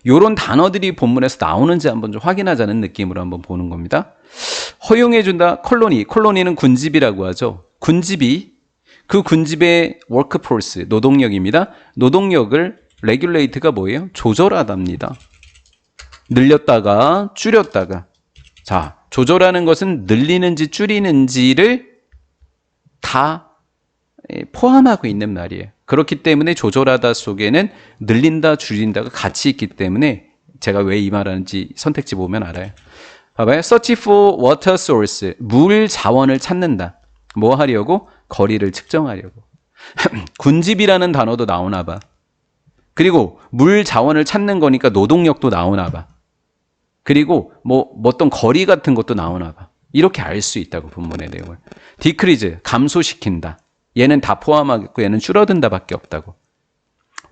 요런 단어들이 본문에서 나오는지 한번 좀 확인하자는 느낌으로 한번 보는 겁니다. 허용해준다. 콜로니는 군집이라고 하죠. 군집이 그 군집의 워크포스, 노동력입니다. 노동력을 레귤레이트가 뭐예요? 조절하답니다. 늘렸다가 줄였다가. 자, 조절하는 것은 늘리는지 줄이는지를 다 포함하고 있는 말이에요. 그렇기 때문에 조절하다 속에는 늘린다, 줄인다가 같이 있기 때문에 제가 왜 이 말하는지 선택지 보면 알아요. 봐봐요. Search for water source. 물 자원을 찾는다. 뭐 하려고? 거리를 측정하려고. 군집이라는 단어도 나오나 봐. 그리고 물 자원을 찾는 거니까 노동력도 나오나 봐. 그리고 뭐 어떤 거리 같은 것도 나오나 봐. 이렇게 알 수 있다고 본문의 내용을. decrease, 감소시킨다. 얘는 다 포함하겠고 얘는 줄어든다 밖에 없다고.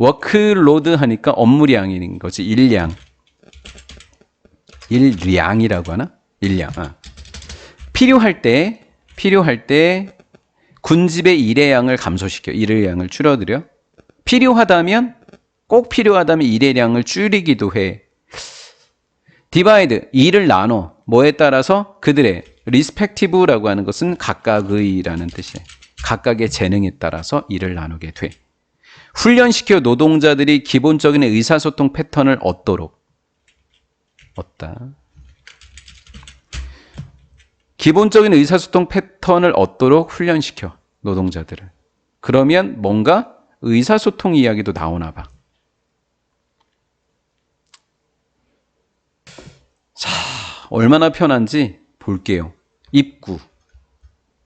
workload 하니까 업무량인 거지. 일량. 일량이라고 하나? 일량. 필요할 때 군집의 일의 양을 감소시켜. 일의 양을 줄여들여. 꼭 필요하다면 일의 양을 줄이기도 해. divide, 일을 나눠. 뭐에 따라서? 그들의 respective라고 하는 것은 각각의라는 뜻이에요. 각각의 재능에 따라서 일을 나누게 돼. 훈련시켜 노동자들이 기본적인 의사소통 패턴을 얻도록. 기본적인 의사소통 패턴을 얻도록 훈련시켜 노동자들을. 그러면 뭔가 의사소통 이야기도 나오나 봐. 자, 얼마나 편한지 볼게요. 입구.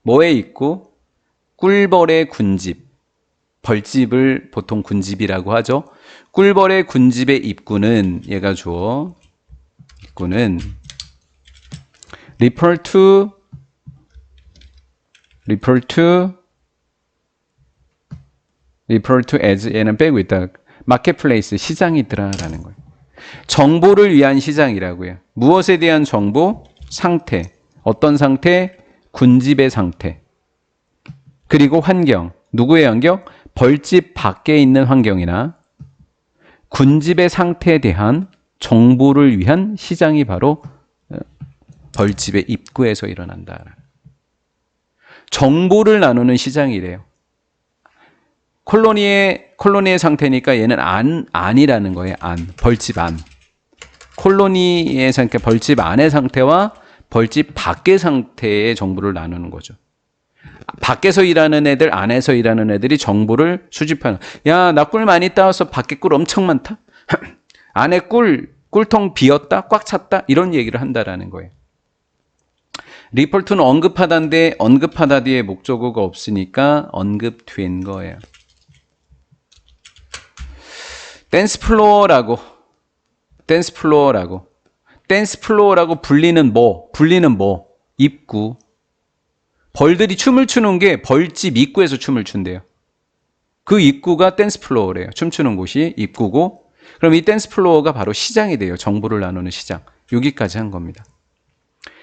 뭐의 입구? 꿀벌의 군집. 벌집을 보통 군집이라고 하죠. 꿀벌의 군집의 입구는 얘가 주어. 입구는 refer to as 얘는 빼고 있다. 마켓플레이스 시장이더라라는 거예요. 정보를 위한 시장이라고요. 무엇에 대한 정보? 상태. 어떤 상태? 군집의 상태. 그리고 환경. 누구의 환경? 벌집 밖에 있는 환경이나 군집의 상태에 대한 정보를 위한 시장이 바로 벌집의 입구에서 일어난다. 정보를 나누는 시장이래요. 콜로니의 상태니까 얘는 안이라는 거예요. 벌집 안. 콜로니의 상태, 벌집 안의 상태와 벌집 밖의 상태의 정보를 나누는 거죠. 밖에서 일하는 애들, 안에서 일하는 애들이 정보를 수집하는. 야, 나 꿀 많이 따와서 밖에 꿀 엄청 많다? 안에 꿀통 비었다? 꽉 찼다? 이런 얘기를 한다라는 거예요. 리포트는 언급하다인데 언급하다 뒤에 목적어가 없으니까 언급된 거예요. 댄스 플로어라고 불리는 뭐? 입구. 벌들이 춤을 추는 게 벌집 입구에서 춤을 춘대요. 그 입구가 댄스 플로어래요. 춤추는 곳이 입구고, 그럼 이 댄스 플로어가 바로 시장이 돼요. 정보를 나누는 시장. 여기까지 한 겁니다.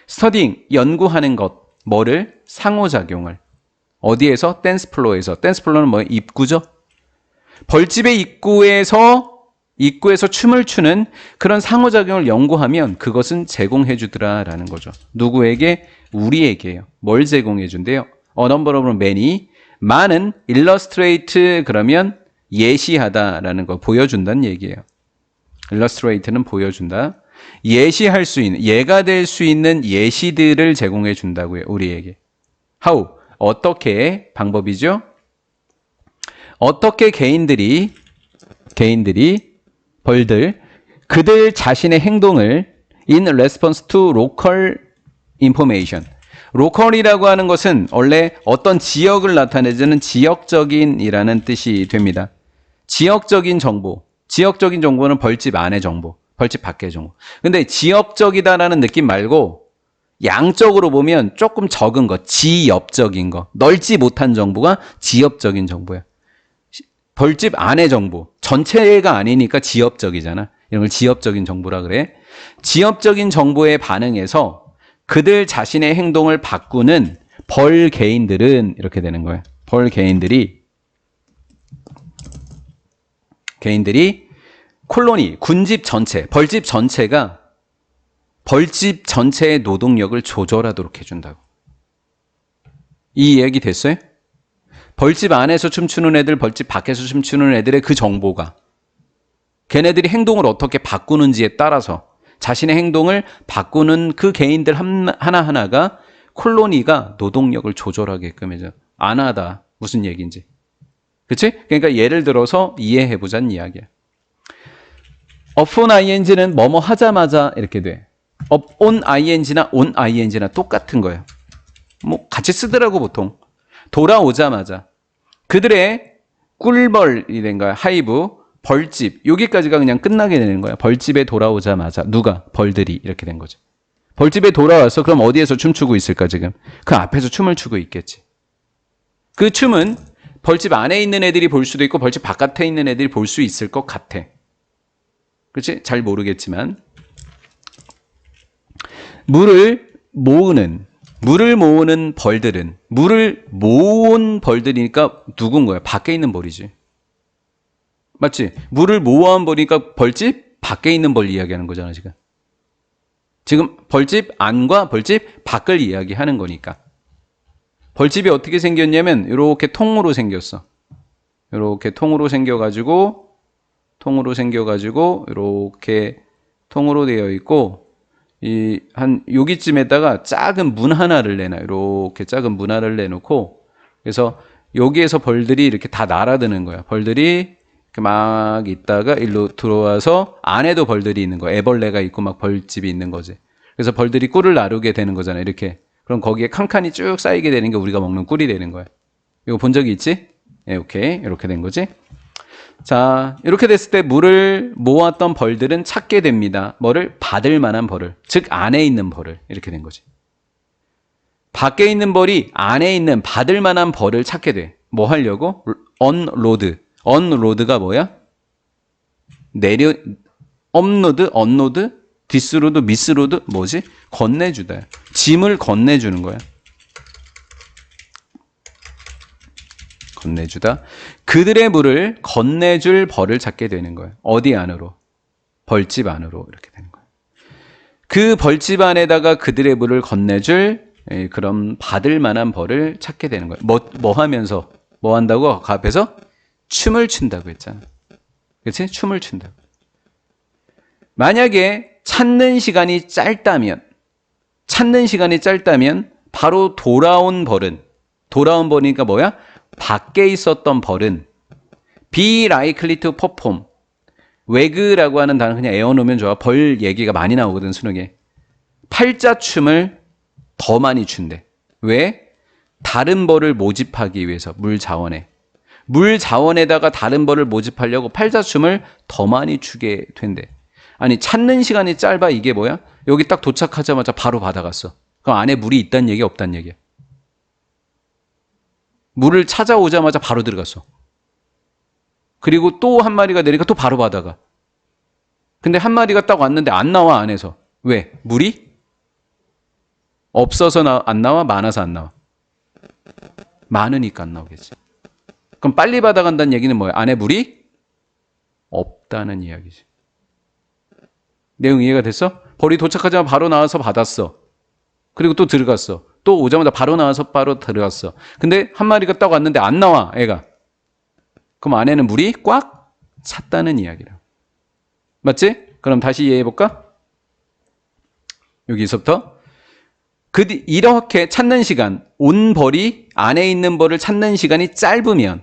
스터딩, 연구하는 것. 뭐를? 상호작용을. 어디에서? 댄스 플로어에서. 댄스 플로어는 뭐예요? 입구죠. 벌집의 입구에서 춤을 추는 그런 상호작용을 연구하면 그것은 제공해 주더라라는 거죠. 누구에게? 우리에게요. 뭘 제공해 준대요? A number of many. 많은 illustrate 그러면 예시하다라는 거 보여준다는 얘기예요. illustrate는 보여준다. 예시할 수 있는, 예가 될 수 있는 예시들을 제공해 준다고요. 우리에게. How? 어떻게? 방법이죠. 어떻게 개인들이 벌들 그들 자신의 행동을 in response to local information. 로컬이라고 하는 것은 원래 어떤 지역을 나타내주는 지역적인이라는 뜻이 됩니다. 지역적인 정보는 벌집 안의 정보, 벌집 밖의 정보. 근데 지역적이다라는 느낌 말고 양적으로 보면 조금 적은 것, 지역적인 거, 넓지 못한 정보가 지역적인 정보야. 벌집 안의 정보, 전체가 아니니까 지역적이잖아. 이런 걸 지역적인 정보라 그래. 지역적인 정보에 반응해서 그들 자신의 행동을 바꾸는 벌 개인들은 이렇게 되는 거예요. 벌 개인들이 콜로니, 군집 전체, 벌집 전체가 벌집 전체의 노동력을 조절하도록 해준다고. 이 이야기 됐어요? 벌집 안에서 춤추는 애들, 벌집 밖에서 춤추는 애들의 그 정보가 걔네들이 행동을 어떻게 바꾸는지에 따라서 자신의 행동을 바꾸는 그 개인들 하나하나가 콜로니가 노동력을 조절하게끔 해줘. 안 하다. 무슨 얘기인지. 그치? 그러니까 예를 들어서 이해해보자는 이야기야. upon ing는 뭐뭐 하자마자 이렇게 돼. on ing나 on ing나 똑같은 거예요. 뭐 같이 쓰더라고 보통. 돌아오자마자. 그들의 꿀벌이 된 거야. 하이브, 벌집. 여기까지가 그냥 끝나게 되는 거야. 벌집에 돌아오자마자. 누가? 벌들이 이렇게 된 거죠. 벌집에 돌아와서 그럼 어디에서 춤추고 있을까 지금? 그 앞에서 춤을 추고 있겠지. 그 춤은 벌집 안에 있는 애들이 볼 수도 있고 벌집 바깥에 있는 애들이 볼 수 있을 것 같아. 그렇지? 잘 모르겠지만. 물을 모으는 벌들은 물을 모은 벌들이니까 누군 거야? 밖에 있는 벌이지. 맞지? 물을 모아온 벌이니까 벌집 밖에 있는 벌 이야기하는 거잖아 지금. 지금 벌집 안과 벌집 밖을 이야기하는 거니까. 벌집이 어떻게 생겼냐면 이렇게 통으로 생겼어. 이렇게 통으로 생겨가지고 이렇게 통으로 되어 있고 한 여기쯤에다가 작은 문 하나를 내놔. 이렇게 작은 문 하나를 내놓고 그래서 여기에서 벌들이 이렇게 다 날아드는 거야. 벌들이 이렇게 막 있다가 일로 들어와서 안에도 벌들이 있는 거야. 애벌레가 있고 막 벌집이 있는 거지. 그래서 벌들이 꿀을 나르게 되는 거잖아. 이렇게. 그럼 거기에 칸칸이 쭉 쌓이게 되는 게 우리가 먹는 꿀이 되는 거야. 이거 본 적이 있지? 네, 오케이. 이렇게 된 거지. 자, 이렇게 됐을 때 물을 모았던 벌들은 찾게 됩니다. 뭐를? 받을 만한 벌을. 즉 안에 있는 벌을. 이렇게 된 거지. 밖에 있는 벌이 안에 있는 받을 만한 벌을 찾게 돼. 뭐 하려고? 언로드. 언로드가 뭐야? 업로드, 언로드, 디스로드, 미스로드 뭐지? 건네주다. 짐을 건네주는 거야. 건네주다. 그들의 물을 건네줄 벌을 찾게 되는 거예요. 어디 안으로? 벌집 안으로 이렇게 되는 거예요. 그 벌집 안에다가 그들의 물을 건네줄 그런 받을 만한 벌을 찾게 되는 거예요. 뭐 하면서? 뭐 한다고? 그 앞에서 춤을 춘다고 했잖아. 그렇지? 춤을 춘다고. 만약에 찾는 시간이 짧다면 바로 돌아온 벌이니까 뭐야? 밖에 있었던 벌은 be likely to perform. 외그라고 하는 단어 그냥 애워놓으면 좋아. 벌 얘기가 많이 나오거든 수능에. 팔자춤을 더 많이 춘대. 왜? 다른 벌을 모집하기 위해서 물 자원에다가 다른 벌을 모집하려고 팔자춤을 더 많이 추게 된대. 아니 찾는 시간이 짧아. 이게 뭐야? 여기 딱 도착하자마자 바로 받아갔어. 그럼 안에 물이 있다는 얘기 없다는 얘기야. 물을 찾아오자마자 바로 들어갔어. 그리고 또 한 마리가 내리니까 또 바로 받아가. 근데 한 마리가 딱 왔는데 안 나와 안에서. 왜? 물이 없어서 안 나와? 많아서 안 나와? 많으니까 안 나오겠지. 그럼 빨리 받아간다는 얘기는 뭐야? 안에 물이 없다는 이야기지. 내용 이해가 됐어? 벌이 도착하자마자 바로 나와서 받았어. 그리고 또 들어갔어. 또 오자마자 바로 나와서 바로 들어갔어. 근데 한 마리가 딱 왔는데 안 나와, 애가. 그럼 안에는 물이 꽉 찼다는 이야기라. 맞지? 그럼 다시 이해해볼까? 여기서부터. 이렇게 찾는 시간, 온 벌이 안에 있는 벌을 찾는 시간이 짧으면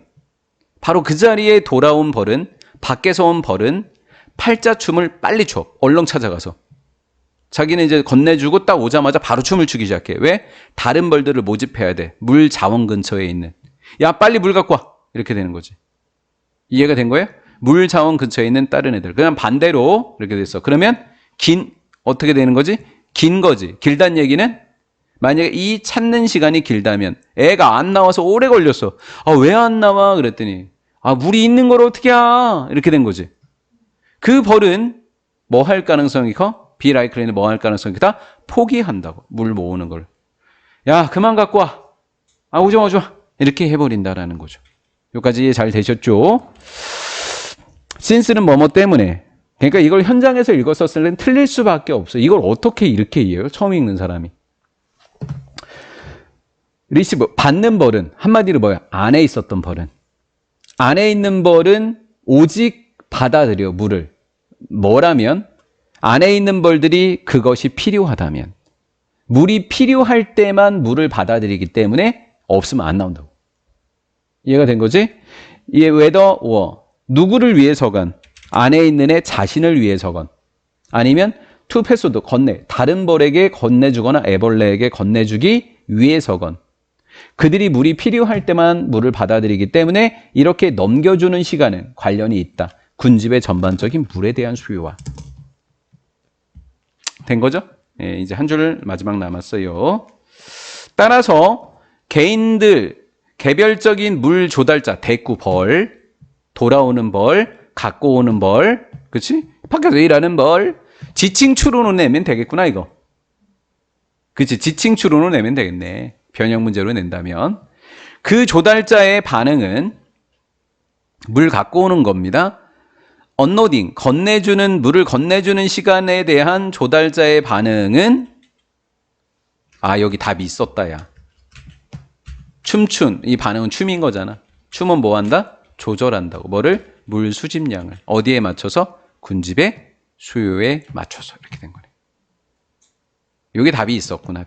바로 그 자리에 돌아온 벌은, 밖에서 온 벌은 팔자춤을 빨리 춰. 얼렁 찾아가서. 자기는 이제 건네주고 딱 오자마자 바로 춤을 추기 시작해. 왜? 다른 벌들을 모집해야 돼. 물 자원 근처에 있는. 야, 빨리 물 갖고 와. 이렇게 되는 거지. 이해가 된 거예요? 물 자원 근처에 있는 다른 애들. 그냥 반대로 이렇게 됐어. 그러면 어떻게 되는 거지? 긴 거지. 길다는 얘기는 만약에 이 찾는 시간이 길다면 애가 안 나와서 오래 걸렸어. 아, 왜 안 나와? 그랬더니 물이 있는 걸 어떻게 하? 이렇게 된 거지. 그 벌은 뭐 할 가능성이 커? be likely는 뭐 할 가능성이 크다? 포기한다고. 물 모으는 걸. 야, 그만 갖고 와. 오지마. 이렇게 해버린다라는 거죠. 여기까지 잘 되셨죠? since는 뭐뭐 때문에. 그러니까 이걸 현장에서 읽었었을 땐 틀릴 수밖에 없어요. 이걸 어떻게 이렇게 이해해요? 처음 읽는 사람이. 리시브, 받는 벌은 한마디로 뭐야? 안에 있었던 벌은. 안에 있는 벌은 오직 받아들여, 물을. 뭐라면? 안에 있는 벌들이 그것이 필요하다면. 물이 필요할 때만 물을 받아들이기 때문에 없으면 안 나온다고. 이해가 된 거지? 이게 whether or 누구를 위해서건 안에 있는 애 자신을 위해서건 아니면 to pass on 건네 다른 벌에게 건네주거나 애벌레에게 건네주기 위해서건 그들이 물이 필요할 때만 물을 받아들이기 때문에 이렇게 넘겨주는 시간은 관련이 있다. 군집의 전반적인 물에 대한 수요와. 된 거죠? 예, 이제 한 줄 마지막 남았어요. 따라서 개인들 개별적인 물 조달자 대꾸 벌 돌아오는 벌 갖고 오는 벌 그치? 밖에서 일하는 벌 지칭 추론으로 내면 되겠구나 이거. 그치? 지칭 추론으로 내면 되겠네. 변형 문제로 낸다면 그 조달자의 반응은 물 갖고 오는 겁니다. 언로딩, 건네주는 물을 건네주는 시간에 대한 조달자의 반응은 아 여기 답이 있었다 야. 춤춘 이 반응은 춤인 거잖아. 춤은 뭐 한다? 조절한다고. 뭐를? 물 수집량을 어디에 맞춰서? 군집의 수요에 맞춰서 이렇게 된 거네. 여기 답이 있었구나.